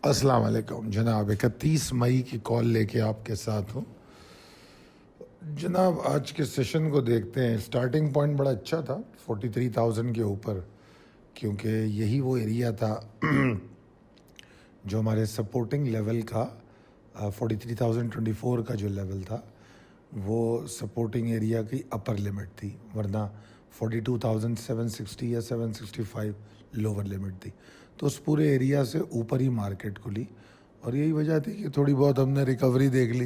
السلام علیکم جناب، 31 مئی کی کال لے کے آپ کے ساتھ ہوں جناب. آج کے سیشن کو دیکھتے ہیں. سٹارٹنگ پوائنٹ بڑا اچھا تھا 43,000 کے اوپر، کیونکہ یہی وہ ایریا تھا جو ہمارے سپورٹنگ لیول کا 43,024 کا جو لیول تھا وہ سپورٹنگ ایریا کی اپر لمٹ تھی، ورنہ 42,760 یا 765 لوور لمٹ تھی. تو اس پورے ایریا سے اوپر ہی مارکیٹ کھلی، اور یہی وجہ تھی کہ تھوڑی بہت ہم نے ریکوری دیکھ لی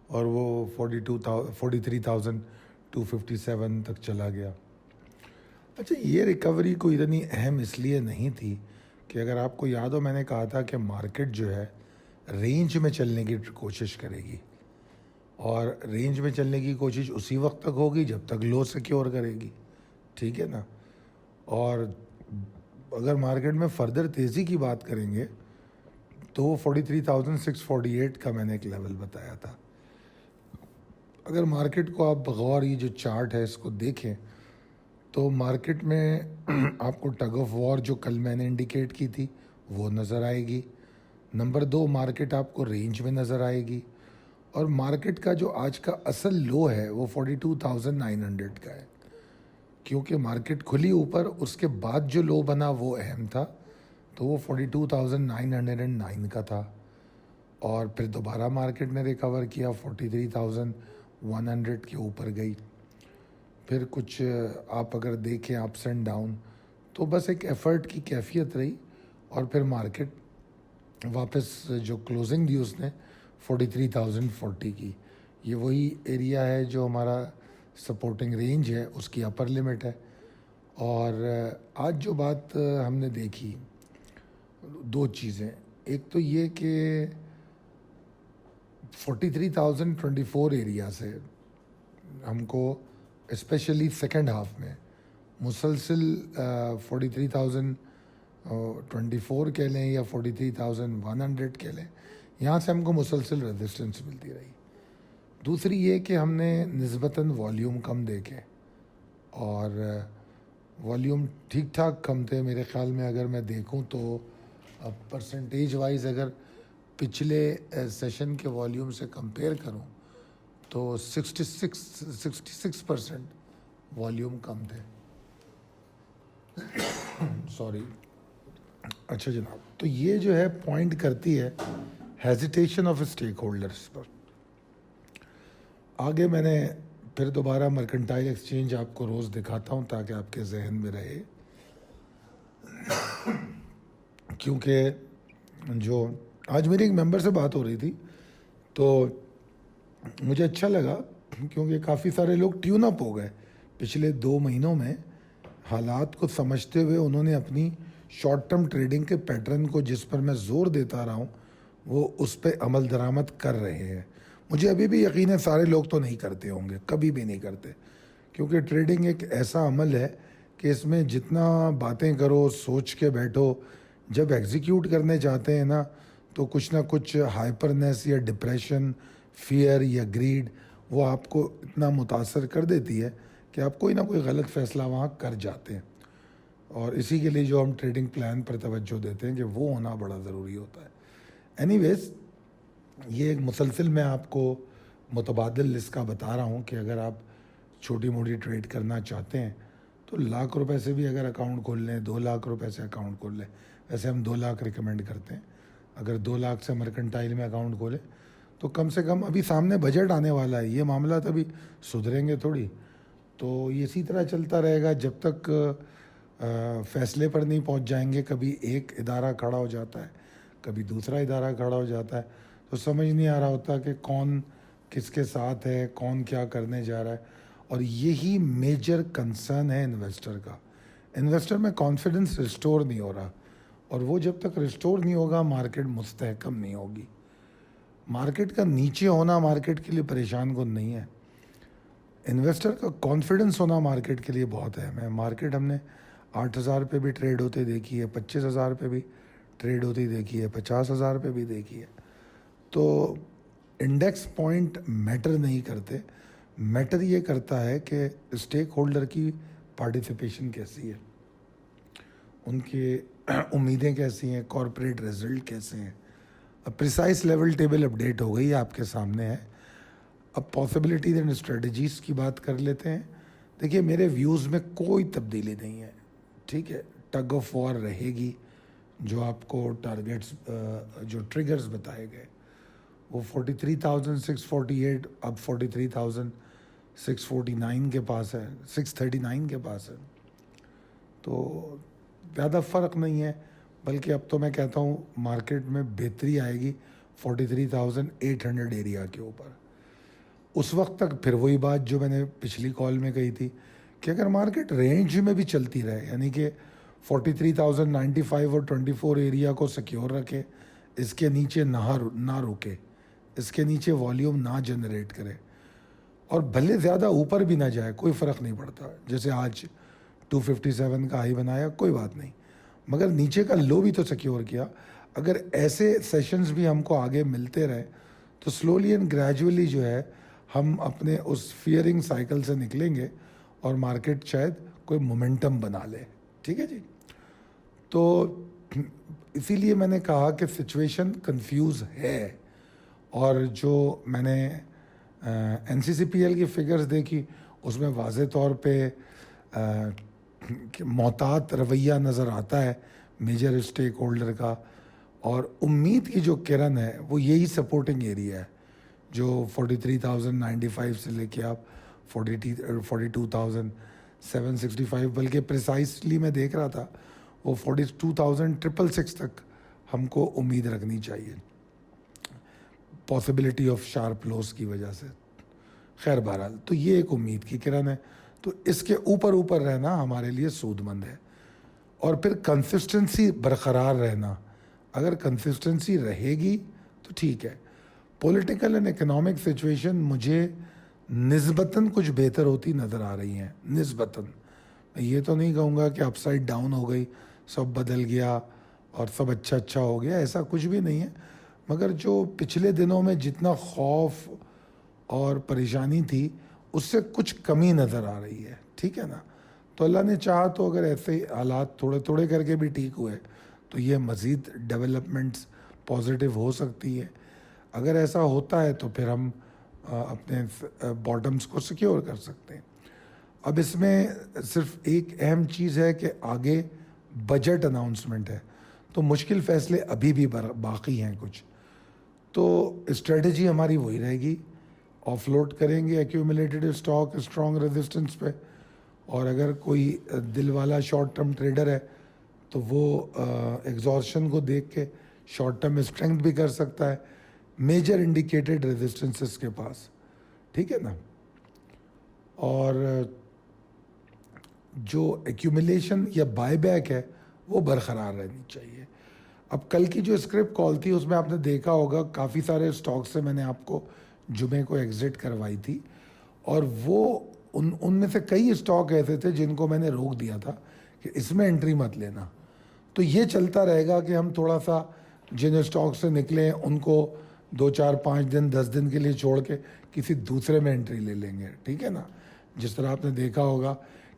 اور وہ 43,257 تک چلا گیا. اچھا، یہ ریکوری کوئی اتنی اہم اس لیے نہیں تھی کہ اگر آپ کو یاد ہو میں نے کہا تھا کہ مارکیٹ جو ہے رینج میں چلنے کی کوشش کرے گی، اور رینج میں چلنے کی کوشش اسی وقت تک ہوگی جب تک لو سیکیور کرے گی. ٹھیک ہے نا؟ اور اگر مارکیٹ میں فردر تیزی کی بات کریں گے تو 43,648 کا میں نے ایک لیول بتایا تھا. اگر مارکیٹ کو آپ بغور یہ جو چارٹ ہے اس کو دیکھیں تو مارکیٹ میں آپ کو ٹگ آف وار جو کل میں نے انڈیکیٹ کی تھی وہ نظر آئے گی. نمبر 2، مارکیٹ آپ کو رینج میں نظر آئے گی. اور مارکیٹ کا جو آج کا اصل لو ہے وہ 42,900 کا ہے، کیونکہ مارکیٹ کھلی اوپر، اس کے بعد جو لو بنا وہ اہم تھا، تو وہ 42,909 کا تھا. اور پھر دوبارہ مارکیٹ نے ریکور کیا، 43,100 کے اوپر گئی. پھر کچھ آپ اگر دیکھیں اپس اینڈ ڈاؤن تو بس ایک ایفرٹ کی کیفیت رہی، اور پھر مارکیٹ واپس جو کلوزنگ دی اس نے 43,040 کی. یہ وہی ایریا ہے جو ہمارا سپورٹنگ رینج ہے، اس کی اپر لمٹ ہے. اور آج جو بات ہم نے دیکھی، دو چیزیں. ایک تو یہ کہ 43,024 ایریا سے ہم کو اسپیشلی سیکنڈ ہاف میں مسلسل 43,024 کہہ لیں یا 43,100 کہہ لیں، یہاں سے ہم کو مسلسل ریزسٹنس ملتی رہی. دوسری یہ کہ ہم نے نسبتاً والیوم کم دیکھے، اور والیوم ٹھیک ٹھاک کم تھے میرے خیال میں. اگر میں دیکھوں تو پرسنٹیج وائز اگر پچھلے سیشن کے والیوم سے کمپیئر کروں تو 66% والیوم کم تھے. سوری. اچھا جناب، تو یہ جو ہے پوائنٹ کرتی ہے ہیزیٹیشن آف اسٹیک ہولڈرس پر. آگے میں نے پھر دوبارہ مرکنٹائل ایکسچینج آپ کو روز دکھاتا ہوں تاکہ آپ کے ذہن میں رہے، کیونکہ جو آج میری ایک ممبر سے بات ہو رہی تھی تو مجھے اچھا لگا، کیونکہ کافی سارے لوگ ٹیون اپ ہو گئے پچھلے 2 مہینوں میں. حالات کو سمجھتے ہوئے انہوں نے اپنی شارٹ ٹرم ٹریڈنگ کے پیٹرن کو، جس پر میں زور دیتا رہا ہوں، وہ اس پہ عمل درآمد کر رہے ہیں. مجھے ابھی بھی یقین ہے سارے لوگ تو نہیں کرتے ہوں گے، کبھی بھی نہیں کرتے، کیونکہ ٹریڈنگ ایک ایسا عمل ہے کہ اس میں جتنا باتیں کرو، سوچ کے بیٹھو، جب ایگزیکیوٹ کرنے جاتے ہیں نا تو کچھ نہ کچھ ہائپرنیس یا ڈپریشن، فیئر یا گریڈ وہ آپ کو اتنا متاثر کر دیتی ہے کہ آپ کوئی نہ کوئی غلط فیصلہ وہاں کر جاتے ہیں. اور اسی کے لیے جو ہم ٹریڈنگ پلان پر توجہ دیتے ہیں کہ وہ ہونا بڑا ضروری ہوتا ہے. اینی ویز، یہ ایک مسلسل میں آپ کو متبادل اس کا بتا رہا ہوں کہ اگر آپ چھوٹی موٹی ٹریڈ کرنا چاہتے ہیں تو 1,00,000 روپے سے بھی اگر اکاؤنٹ کھول لیں، 2,00,000 روپے سے اکاؤنٹ کھول لیں. ویسے ہم 2,00,000 ریکمینڈ کرتے ہیں. اگر 2,00,000 سے مرکنٹائل میں اکاؤنٹ کھولیں تو کم سے کم ابھی سامنے بجٹ آنے والا ہے، یہ معاملات ابھی سدھریں گے تھوڑی. تو یہ اسی طرح چلتا رہے گا جب تک فیصلے پر نہیں پہنچ جائیں گے. کبھی ایک ادارہ کھڑا ہو جاتا ہے، کبھی دوسرا ادارہ کھڑا ہو جاتا ہے، تو سمجھ نہیں آ رہا ہوتا کہ کون کس کے ساتھ ہے، کون کیا کرنے جا رہا ہے. اور یہی میجر کنسرن ہے انویسٹر کا. انویسٹر میں کانفیڈنس ریسٹور نہیں ہو رہا، اور وہ جب تک ریسٹور نہیں ہوگا مارکیٹ مستحکم نہیں ہوگی. مارکیٹ کا نیچے ہونا مارکیٹ کے لیے پریشان کن نہیں ہے، انویسٹر کا کانفیڈنس ہونا مارکیٹ کے لیے بہت اہم ہے. مارکیٹ ہم نے 8,000 پہ بھی ٹریڈ ہوتے دیکھی ہے، 25,000 پہ بھی ٹریڈ ہوتی دیکھی ہے، 50,000 پہ بھی دیکھی ہے. تو انڈیکس پوائنٹ میٹر نہیں کرتے، میٹر یہ کرتا ہے کہ اسٹیک ہولڈر کی پارٹیسپیشن کیسی ہے، ان کی امیدیں کیسی ہیں، کارپوریٹ رزلٹ کیسے ہیں، प्रिसाइज लेवल टेबल अपडेट हो गई, आपके सामने है। अब पॉसिबिलिटीज एंड स्ट्रेटजीज़ की बात कर लेते हैं। देखिए, मेरे व्यूज़ में कोई तब्दीली नहीं है, ठीक है। टग ऑफ वॉर रहेगी, जो आपको टारगेट्स जो ट्रिगर्स बताए गए वो 43,648 अब 43,649 के पास है, 639 के पास है। तो ज़्यादा फ़र्क नहीं है, बल्कि अब तो मैं कहता हूँ मार्केट में बेहतरी आएगी 43,800 एरिया के ऊपर। उस वक्त तक फिर वही बात जो मैंने पिछली कॉल में कही थी कि अगर मार्केट रेंज में भी चलती रहे, यानी कि 43,095 और 24 एरिया को सिक्योर रखे, इसके नीचे ना रुके, इसके नीचे वॉल्यूम ना जनरेट करे, और भले ज़्यादा ऊपर भी ना जाए, कोई फ़र्क नहीं पड़ता। जैसे आज 257 का हाई बनाया, कोई बात नहीं, मगर नीचे का लो भी तो सिक्योर किया। अगर ऐसे सेशंस भी हमको आगे मिलते रहे तो स्लोली एंड ग्रेजुअली जो है हम अपने उस फियरिंग साइकिल से निकलेंगे और मार्केट शायद कोई मोमेंटम बना ले, ठीक है जी। तो इसीलिए मैंने कहा कि सिचुएशन कंफ्यूज है, और जो मैंने NCCPL की फिगर्स देखी उसमें वाज़े तौर पे मोहतात रवैया नज़र आता है मेजर स्टेक होल्डर का, और उम्मीद की जो किरण है वो यही सपोर्टिंग एरिया है, जो 43,095 से लेके आप 42,765, बल्कि प्रिसाइसली मैं देख रहा था वो 42,666 तक हमको उम्मीद रखनी चाहिए, पॉसिबिलिटी ऑफ शार्प लॉस की वजह से। खैर बहरहाल, तो ये एक उम्मीद की किरण है, तो इसके ऊपर रहना हमारे लिए सूदमंद है। और फिर कंसिस्टेंसी बरकरार रहना, अगर कंसिस्टेंसी रहेगी तो ठीक है। पॉलिटिकल एंड इकोनॉमिक सिचुएशन मुझे निस्बतन कुछ बेहतर होती नज़र आ रही हैं, निस्बतन। मैं ये तो नहीं कहूँगा कि अपसाइड डाउन हो गई, सब बदल गया और सब अच्छा हो गया, ऐसा कुछ भी नहीं है। मगर जो पिछले दिनों में जितना खौफ और परेशानी थी उससे कुछ कमी नज़र आ रही है, ठीक है ना। तो अल्लाह ने चाहा तो अगर ऐसे हालात थोड़े थोड़े करके भी ठीक हुए तो ये मज़ीद डेवलपमेंट्स पॉजिटिव हो सकती है। अगर ऐसा होता है तो फिर हम अपने बॉटम्स को सिक्योर कर सकते हैं। अब इसमें सिर्फ एक अहम चीज़ है कि आगे बजट अनाउंसमेंट है, तो मुश्किल फ़ैसले अभी भी बाकी हैं कुछ। तो स्ट्रेटजी हमारी वही रहेगी, ऑफलोड करेंगे एक्यूमुलेटेड स्टॉक स्ट्रॉन्ग रेजिस्टेंस पे, और अगर कोई दिल वाला शॉर्ट टर्म ट्रेडर है तो वो एग्जॉर्शन को देख के शॉर्ट टर्म स्ट्रेंथ भी कर सकता है मेजर इंडिकेटेड रेजिस्टेंसेस के पास, ठीक है ना। और जो एक्यूमुलेशन या बायबैक है वो बरकरार रहनी चाहिए। अब कल की जो स्क्रिप्ट कॉल थी उसमें आपने देखा होगा काफ़ी सारे स्टॉक से मैंने आपको जुमे को एग्जिट करवाई थी, और वो उनमें से कई स्टॉक ऐसे थे जिनको मैंने रोक दिया था कि इसमें एंट्री मत लेना। तो ये चलता रहेगा कि हम थोड़ा सा जिन स्टॉक से निकले उनको 2, 4, 5 दिन 10 दिन के लिए छोड़ के किसी दूसरे में एंट्री ले लेंगे, ठीक है ना। जिस तरह आपने देखा होगा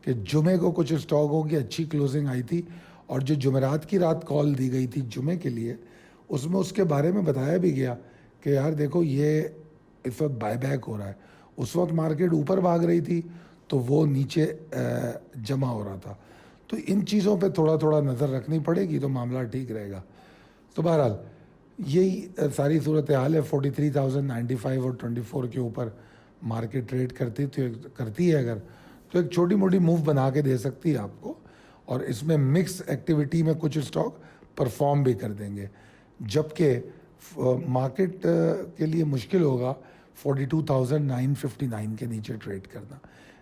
कि जुमे को कुछ स्टॉकों की अच्छी क्लोजिंग आई थी, और जो जुमेरात की रात कॉल दी गई थी जुमे के लिए, उसमें उसके बारे में बताया भी गया कि यार देखो ये इस वक्त बायबैक हो रहा है। उस वक्त मार्केट ऊपर भाग रही थी तो वो नीचे जमा हो रहा था। तो इन चीज़ों पे थोड़ा थोड़ा नज़र रखनी पड़ेगी तो मामला ठीक रहेगा। तो बहरहाल यही सारी सूरत हाल है। 43,095 और 24 के ऊपर मार्केट ट्रेड करती है अगर, तो एक छोटी मोटी मूव बना के दे सकती है आपको, और इसमें मिक्स एक्टिविटी में कुछ स्टॉक परफॉर्म भी कर देंगे, जबकि मार्केट के लिए मुश्किल होगा 42,959 के नीचे ट्रेड करना।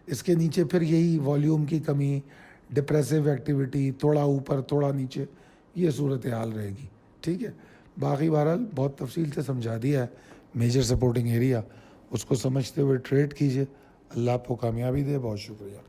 इसके नीचे फिर यही वॉल्यूम की कमी, डिप्रेसिव एक्टिविटी, थोड़ा ऊपर थोड़ा नीचे, ये सूरत हाल रहेगी, ठीक है। बाकी बहरहाल बहुत तफसील से समझा दिया है मेजर सपोर्टिंग एरिया, उसको समझते हुए ट्रेड कीजिए। अल्लाह आपको कामयाबी दे। बहुत शुक्रिया।